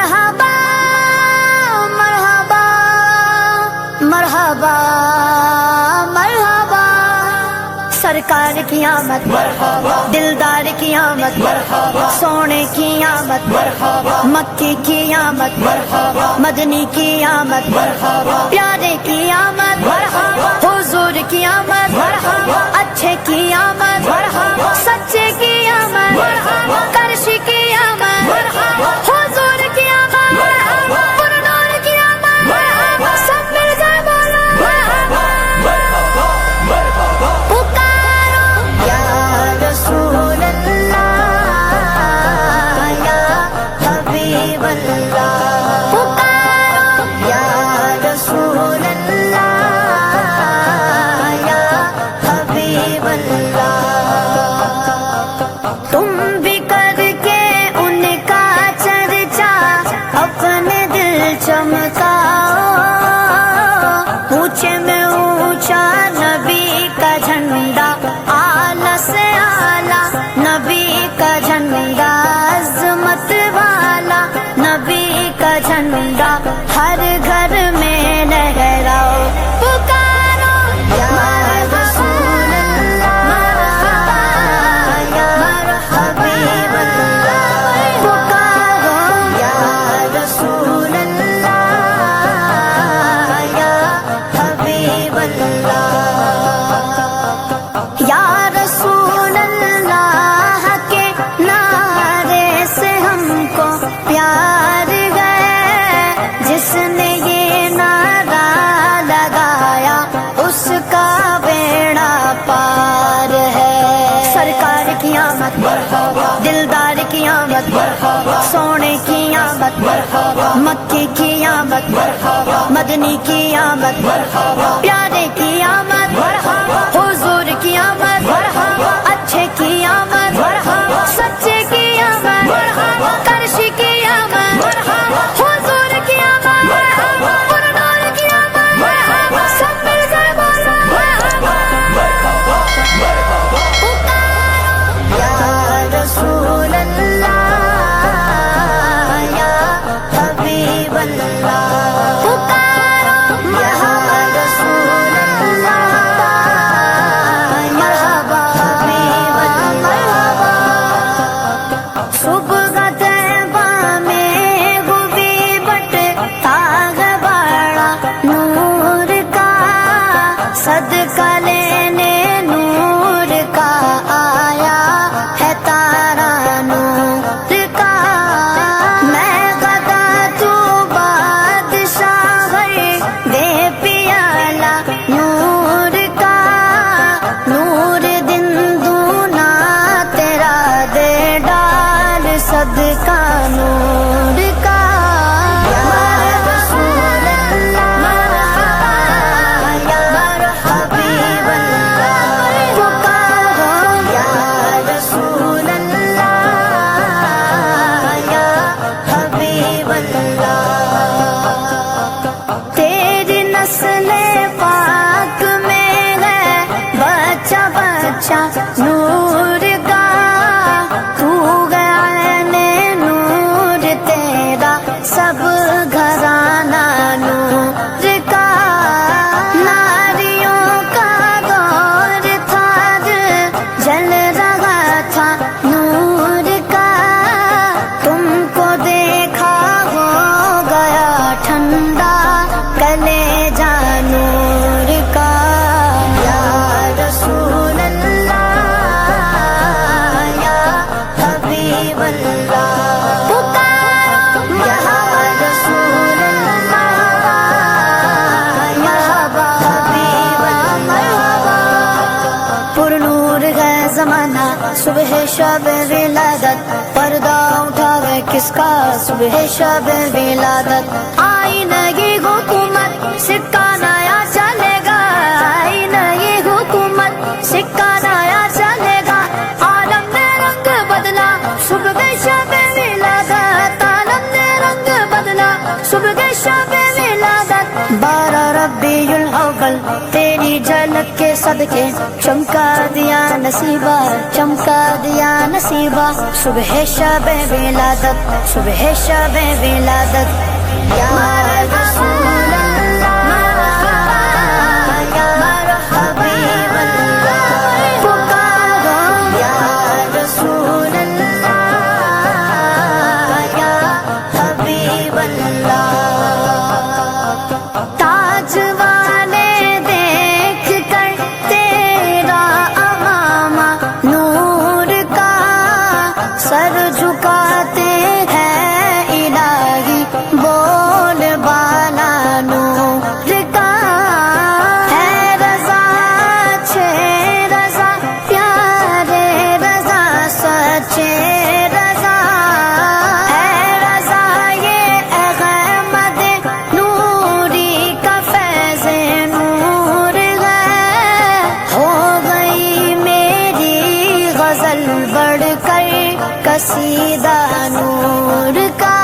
مرحبا مرحبا مرحبا مرحبا، سرکار کی آمد مرحبا، دلدار کی آمد مرحبا، سونے کی آمد مرحبا، مکی کی آمد مرحبا، مدنی کی آمد مرحبا، پیارے کی آمد مرحبا، حضور کی آمد مرحبا، اچھے کی آمد مرحبا، سچے کی آمد مرحبا، کرشی کی آمد مرحبا، حضور کی آمد مرحبا، پرنور کی آمد مرحبا، سب مل جائے بولو مرحبا مرحبا، پکارو یا رسول اللہ یا حبیب اللہ، پکارو یا رسول اللہ یا حبیب اللہ، تم بھی کر کے ان کا چرچا اپنے دل چمکاؤ، اونچے میں اونچا نبی کا جھنڈا، اعلیٰ سے اعلیٰ نبی کا جھنڈا، عظمت والا نبی کا جھنڈا ہر گھر میں لہراؤ، پکارو یا رسول اللہ یا حبیب اللہ، پکارو یا رسول اللہ یا حبیب اللہ، یا رسول اللہ کے نعرے سے ہم کو پیار گئے، جس نے یہ نعرہ لگایا اس کا بیڑا پار ہے، سرکار کی آمد مرحبا، دلدار کی آمد مرحبا، سونے کی آمد مرحبا، مکی کی آمد مرحبا، مدنی کی آمد مرحبا، پیارے کی آمد مرحبا، حضور کی آمد مرحبا، اچھے کی آمد مرحبا، سچے کی آمد مرحبا، کرشی کی آمد مرحبا، حضور کی آمد مرحبا، پرنور کی آمد مرحبا، سب مل جائے بولو مرحبا مرحبا، پکارو یا رسول اللہ یا حبیب اللہ، پکارو یا رسول اللہ مرحبا حبیب اللہ، صبح طیبہ میں گوی بٹ تاغ باڑا نور کا، صدقہ لینے نور کا آیا ہے تارا نور کا، میں غدا تو بادشاہ دے پیالہ نور کا، نور دن دونا تیرا دے ڈال صدقہ نور کا، یا رسول اللہ یا حبیب اللہ، پکارو یا رسول اللہ یا حبیب اللہ، تیری نسل پاک میں ہے بچہ بچہ نور کا، تو عین نور تیرا سب گھرانہ نور کا، ناریوں کا دور تھا جل رہا تھا نور کا، تم کو دیکھا ہو گیا ٹھنڈا کلیجہ نور کا، یا رسول اللہ یا حبیب اللہ، پکارو یا رسول اللہ مرحبا حبیب اللہ، پرنور ہے زمانہ صبح شب ولادت، پردہ اٹھا گئے کس کا صبح شب ولادت، آئی نئی حکومت سکہ نیا چلے گا، آئی نئی حکومت سکہ نیا چلے گا، عالم نے رنگ بدلا صبح شب ولادت، عالم نے رنگ بدلا صبح شب ولادت، 12 ربیع الاول تیری جھلک کے صدقے چمکا دیا نصیبہ، چمکا دیا نصیبہ، صبح شب ولادت، صبح شب ولادت، یا رسول اللہ یا حبیب اللہ، پکارو یا رسول اللہ یا حبیب اللہ۔ تاج والے دیکھ کر تیرا امامہ نور کا سر جھکاتے ہیں الہی، بول بالا نور کا ہے رضا، چھے رضا پیارے رضا، سچے رضا ہے رضا، یہ احمد نوری کا فیض نور ہے، ہو گئی میری غزل بڑھ کر قصیدہ نور کا۔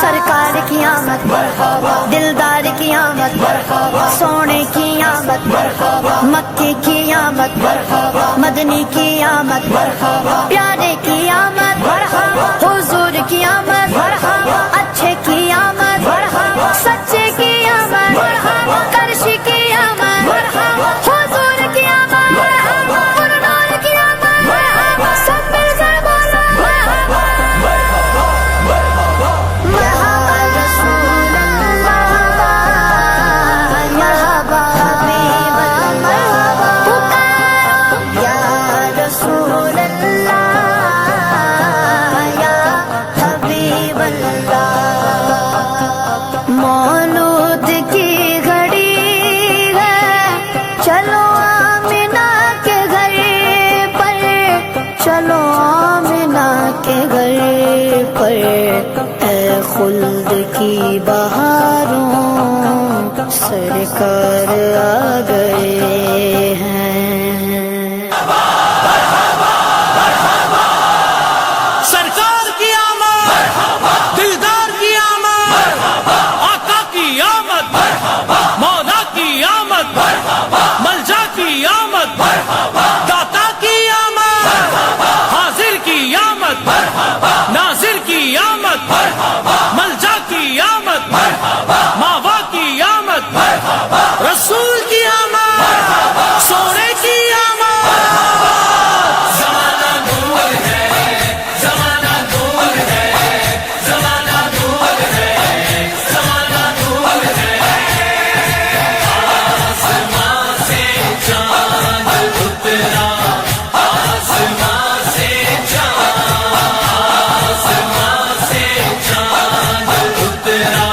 سرکار کی آمد مرحبا، دلدار کی آمد مرحبا، سونے کی آمد مرحبا، مکے کی آمد مرحبا، مدنی کی آمد مرحبا، پیارے کی آمد مرحبا، حضور کی آمد مرحبا، اچھے کی آمد مرحبا، سچے کی آمد مرحبا، کرشی کی آمد مرحبا، حضور کی آمد مرحبا، پرنور کی آمد مرحبا، سب مل کر بولو مرحبا، یا رسول اللہ یا حبیب اللہ، پکارو یا رسول اللہ یا حبیب اللہ۔ مولود کی گھڑی ہے، چلو آمنہ کے گھر پر، چلو آمنہ کے گھر پر، اے خلد کی بہاروں سرکار آ گئے ہیں۔ سرکار کی آمد، دلدار کی آمد، آقا کی آمد، مولا کی آمد، ملجا کی آمد، داتا کی آمد، حاضر کی آمد، ناظر کی آمد، ملجا کی آمد، ماوا کی آمد، رسول کی آمد، سونے کی آمد۔ زمانہ نور ہے، زمانہ نور ہے، زمانہ نور ہے، زمانہ نور ہے، آسمان سے چاند اترا، آسمان سے چاند، آسمان سے چاند اترا،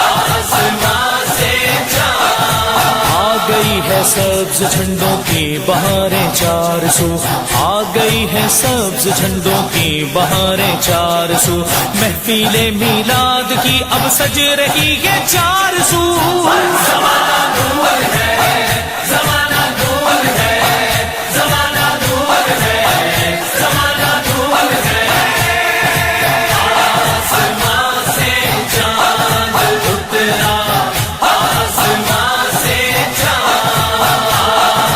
آسمان سے چاند۔ آ گئی ہے سبز جھنڈوں کی بہاریں چار سو، آ گئی ہے سبز جھنڈوں کی بہاریں چار سو، محفل میلاد کی اب سج رہی ہے چار سو۔ زمانہ نور ہے، زمانہ نور ہے، زمانہ نور ہے، زمانہ نور ہے، آسمان سے چاند اترا، آسمان سے چاند،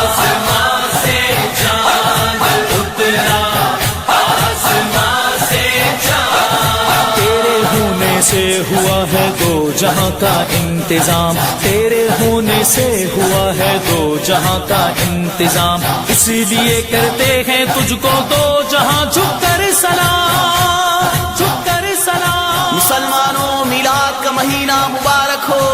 آسمان سے چاند اترا، آسمان سے چاند۔ تیرے ہونے سے ہوا ہے دو جہاں کا انتظام، تیرے ہونے سے ہوا ہے دو جہاں کا انتظام، اس لیے کرتے ہیں تجھ کو دو جہاں جھک کر سلام، جھک کر سلام۔ مسلمانوں میلاد کا مہینہ مبارک ہو،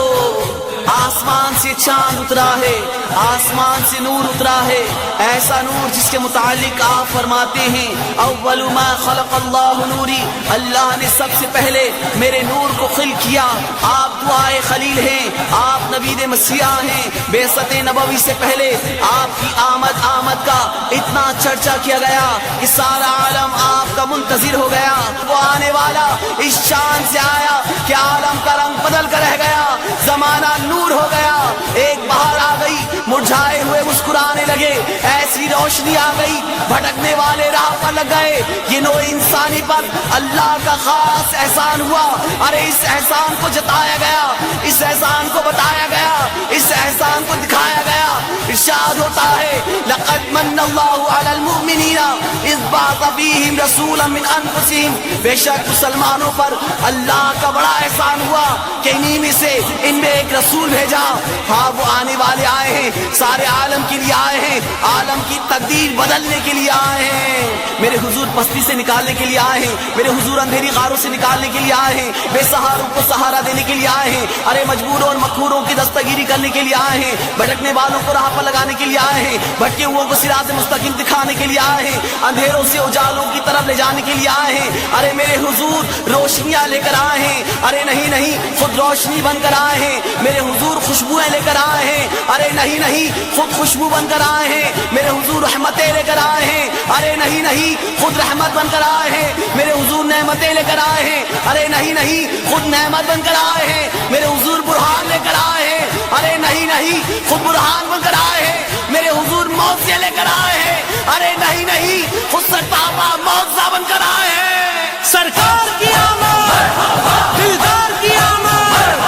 آسمان سے چاند اترا ہے، آسمان سے نور اترا ہے، ایسا نور جس کے متعلق آپ فرماتے ہیں اول ما خلق اللہ نوری، اللہ نے سب سے پہلے میرے نور کو خلق کیا۔ آپ دعائے خلیل ہیں، آپ نبی مسیح ہیں، بعثت نبوی سے پہلے آپ کی آمد کا اتنا چرچا کیا گیا کہ سارا عالم آپ کا منتظر ہو گیا۔ وہ آنے والا اس شان سے آیا کہ عالم کا رنگ بدل کر رہ گیا، زمانہ نور ہو گیا، ایک بہار آ گئی، مرجھائے ہوئے مسکرانے لگے، ایسی روشنی آ گئی، بھٹکنے والے راہ پر لگ گئے۔ یہ نوع انسانی پر اللہ کا خاص احسان ہوا۔ ارے اس احسان کو جتایا گیا، اس احسان کو بتایا گیا، اس احسان کو دکھایا گیا۔ ارشاد ہوتا ہے لقد من اللہ علی المؤمنین اذ بعث فیہم رسولا من انفسہم، بے شک مسلمانوں پر اللہ کا بڑا احسان ہوا کہ انہی میں سے ان میں ایک رسول بھیجا۔ ہاں وہ آنے والے آئے ہیں، سارے عالم کے لیے آئے ہیں، عالم کی تقدیر بدلنے کے لیے آئے ہیں۔ میرے حضور پستی سے نکالنے کے لیے آئے ہیں، میرے حضور اندھیری غاروں سے نکالنے کے لیے آئے ہیں، بے سہاروں کو سہارا دینے کے لیے آئے ہیں، ارے مجبوروں اور مقہوروں کی دستگیری کرنے کے لیے آئے ہیں، بھٹکنے والوں کو راہ پر لگانے کے لیے آئے ہیں، بھٹکے ہوئوں کو صراط مستقیم دکھانے کے لیے آئے ہیں، اندھیروں سے اجالوں کی طرف لے جانے کے لیے آئے ہیں۔ ارے میرے حضور روشنیاں لے کر آئے ہیں، ارے نہیں خود روشنی بن کر آئے ہیں۔ میرے حضور خوشبوئیں لے کر آئے ہیں، ارے نہیں خود خوشبو بن کر آئے ہیں۔ میرے حضور رحمتیں لے کر آئے ہیں، ارے نہیں خود رحمت بن کر آئے ہیں۔ میرے حضور نعمتیں لے کر آئے ہیں، ارے نہیں خود نعمت بن کر آئے ہیں۔ میرے حضور برہان لے کر آئے ہیں، ارے نہیں خود برہان بن کر آئے ہیں۔ میرے حضور موزے لے کر آئے ہیں، ارے نہیں خود سرتابہ موزہ بن کر آئے ہیں۔ سرکار کی آمد، دلدار کی آمد،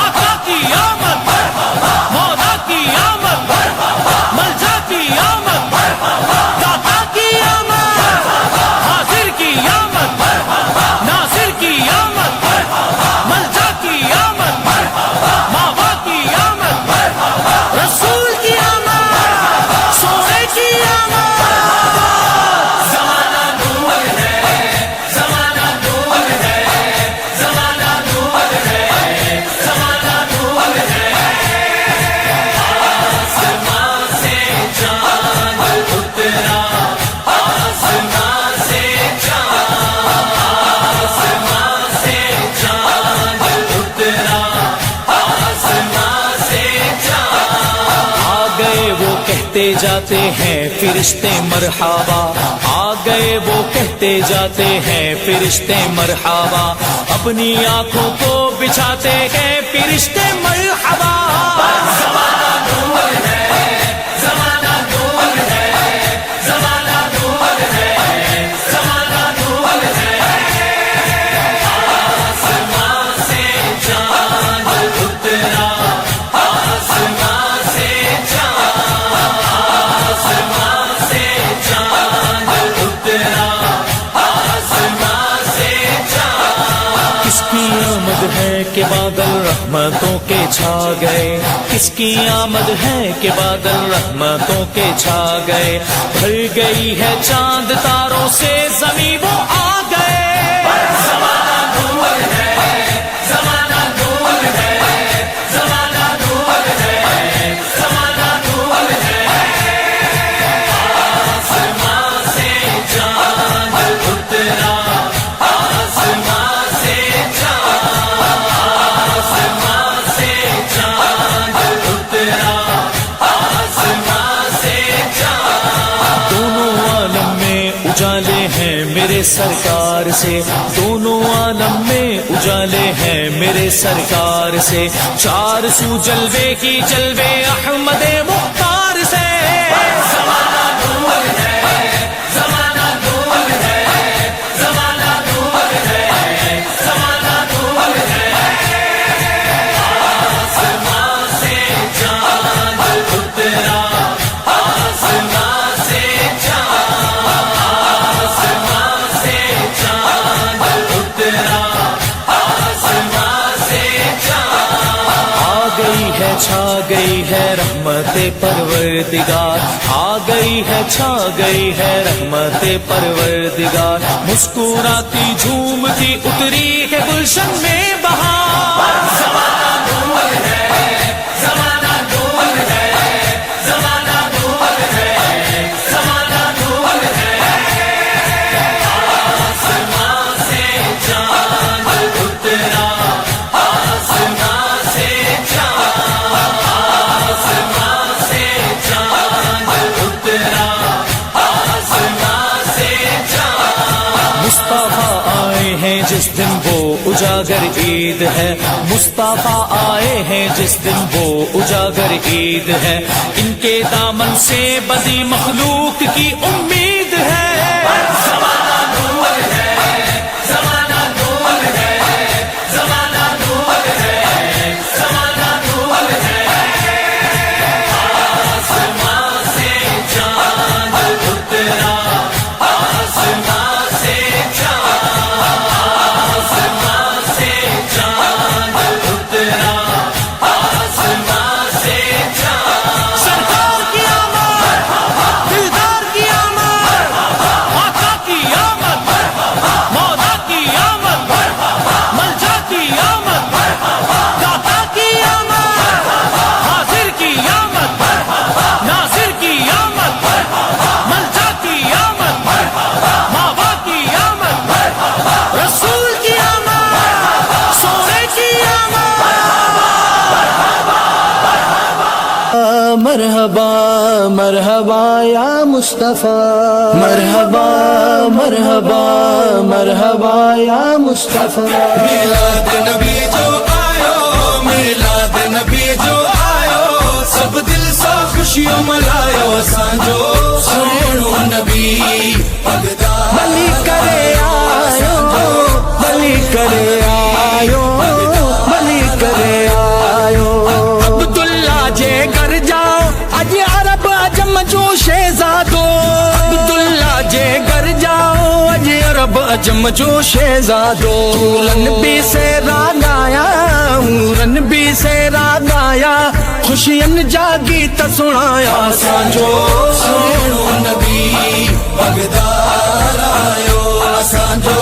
آقا کی آمد، مولا کی آمد، ملجا کی آمد، داتا کی آمد، حاضر کی آمد، ناصر کی آمد، ملجا کی آمد، ماوا کی آمد، رسول کی آمد، سونے کی آمد۔ زمانہ نور ہے، زمانہ نور ہے، زمانہ نور ہے، زمانہ نور ہے۔ آسمان سے چاند اترا، آسمان سے چاند، آسمان سے چاند اترا، آسمان سے چاند۔ آ گئے وہ کہتے جاتے ہیں فرشتے مرحبا، آ گئے وہ کہتے جاتے ہیں فرشتے مرحبا، اپنی آنکھوں کو بچھاتے ہیں فرشتے مرحبا۔ زمانہ نور ہے، زمانہ نور ہے، زمانہ نور ہے، زمانہ نور ہے۔ آسمان سے چاند اترا، آسمان سے چاند، آسمان سے چاند اترا، آسمان سے چاند۔ کس کی آمد ہے کہ بادل رحمتوں کے چھا گئے، کس کی آمد ہے کہ بادل رحمتوں کے چھا گئے، بھر گئی ہے چاند تاروں سے زمین وہ آ گئے۔ زمانہ نور ہے، زمانہ نور ہے، زمانہ نور ہے، زمانہ نور ہے۔ آسمان سے چاند اترا، آسمان سے چاند، آسمان سے چاند اترا، آسمان سے چاند۔ دونوں عالم میں اجالے ہیں میرے سرکار سے، دونوں عالم میں اجالے ہیں میرے سرکار سے، چار سو جلوے کی جلوے احمد مختار سے۔ زمانہ نور ہے، زمانہ نور ہے، زمانہ نور ہے، زمانہ نور ہے۔ آسمان سے چاند اترا، آسمان سے چاند، آسمان سے چاند اترا، آسمان سے چاند۔ آ گئی ہے چھا گئی ہے رحمت پروردگار، آ گئی ہے چھا گئی ہے رحمت پروردگار، مسکراتی جھومتی اتری ہے گلشن میں بہار۔ زمانہ نور ہے، زمانہ نور ہے، زمانہ نور ہے، زمانہ نور ہے۔ آسمان سے چاند اترا، آسمان سے چاند، آسمان سے چاند اترا، آسمان سے چاند۔ مصطفیٰ آئے ہیں جس دن وہ اجالا اجاگر عید ہے، مصطفیٰ آئے ہیں جس دن وہ اجاگر عید ہے، ان کے دامن سے بدی مخلوق کی امید ہے۔ زمانہ نور ہے، زمانہ نور ہے، زمانہ نور ہے، زمانہ نور ہے، آسمان سے چاند اترا، آسمان سے چاند، آسمان سے چاند اترا، آسمان سے چاند۔ سرکار کی آمد، دلدار کی آمد، آقا کی آمد، مولا کی آمد، ملجا کی آمد، داتا کی آمد، حاضر کی آمد، ناصر کی آمد، ملجا کی آمد، ماوا کی آمد، رسول کی آمد، سونے کی آمد۔ مرحبا مرحبا یا مصطفیٰ، مرحبا مرحبا مرحبا یا مصطفیٰ۔ میلاد نبی جو آیو، میلاد نبی جو آیو، سب دل سا خوشیوں ملایو، سانجو سوڑو نبی پگدار بلی کرے آیو، بلی کرے آیو، بلی کرے آیو۔ عبداللہ جے گھر جاؤ اج عرب عجم جو شہزادو، عبداللہ جے گھر جاؤ اج عرب عجم جو شہزادو۔ رن بھی سے راگ آیا، رن بھی سے راگ آیا، خوشین جاگی تا سنایا، سانجو سوڑو نبی پگدار آیو، سانجو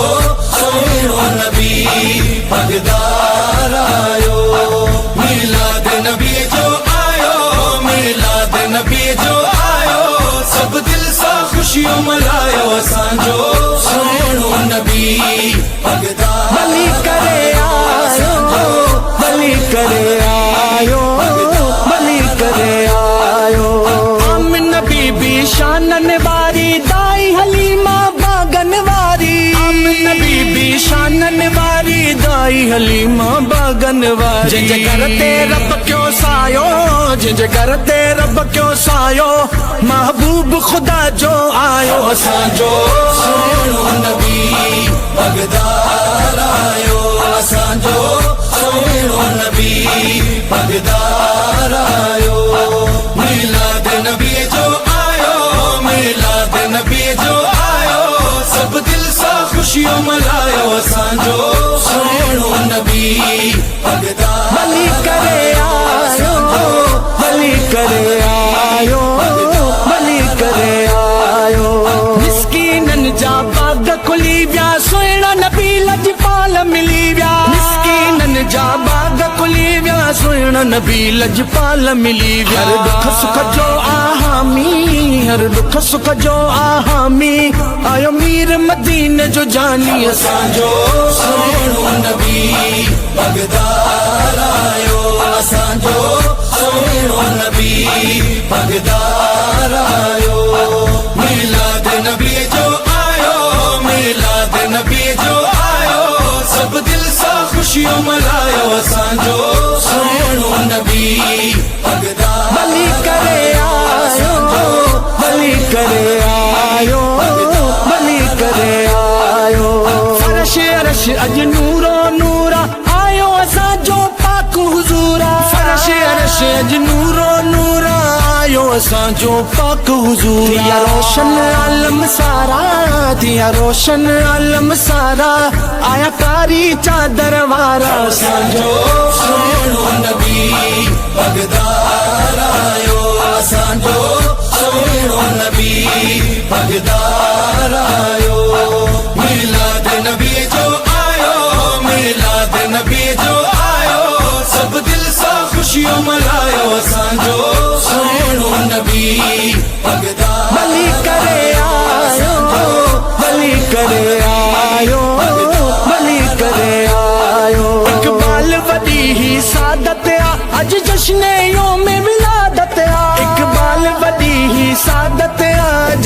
سوڑو نبی پگدار آیو۔ میلاد نبی جو آیو، میلاد نبی جو آیو، سب دل سا خوشیوں ملایو، سانجو سوڑو نبی پگدار بلی کرے آیو، بلی کرے آیو، بلی کرے آیو۔ آمنہ بی بی شانن واری، دائی حلیمہ باغن واری، آمنہ بی بی شانن واری، دائی حلیمہ باغن واری۔ جن گھر تے رب کیوں سایو، جن گھر تے رب کیوں سایو، محبوب خدا جو آیو، سانجو سوڑو نبی پگدار آیو، سانجو سوڑو نبی پگدار آیو۔ میلاد نبی جو آیو، میلاد نبی جو آیو، سب دل سا خوشیوں ملایو، سانجو سوڑو نبی پگدار بلی کرے آیو، بلی کرے آیو، بلی کرے آیو۔ مسکینن جا باغ کھلی ویا، سوئنا نبی لجپال ملی ویا، مسکینن جا باغ کھلی ویا، سوئنا نبی لجپال ملی ویا۔ ہر دکھ سکھ جو آہامی، ہر دکھ سکھ جو آہامی، آیو میر مدینہ جو جانی، سانجو سوڑو نبی پگدار آیو، سانجو سوڑو نبی پگدار آیو۔ میلاد نبی جو آیو، میلاد نبی جو آیو، سب دل سا خوشیوں ملایو، سانجو سوڑو نبی پگدار بلی کرے آیو، بلی کرے آیو، بلی کرے آیو۔ فرش عرش اج نورو نورا، آیو اساں جو پاک حضورا، فرش عرش اج نورو نورا، آیو اساں جو پاک حضورا۔ دیا روشن عالم سارا، دیا روشن عالم سارا، آیا کاری چادر وارا، سانجو سوڑو نبی پگدار آیو، سانجو سوڑو نبی پگدار آیو۔ میلاد نبی جو آیو، میلاد نبی جو آیو، سب دل سا خوشیوں ملایو، سانجو سوڑو نبی پگدار بلی کرے آیو، بلی کرے آیو، بلی کرے آیو۔ اقبال وڈی ہی سعادت آ، اج جشن یوم ولادت آ، اقبال وڈی ہی سعادت آ، اج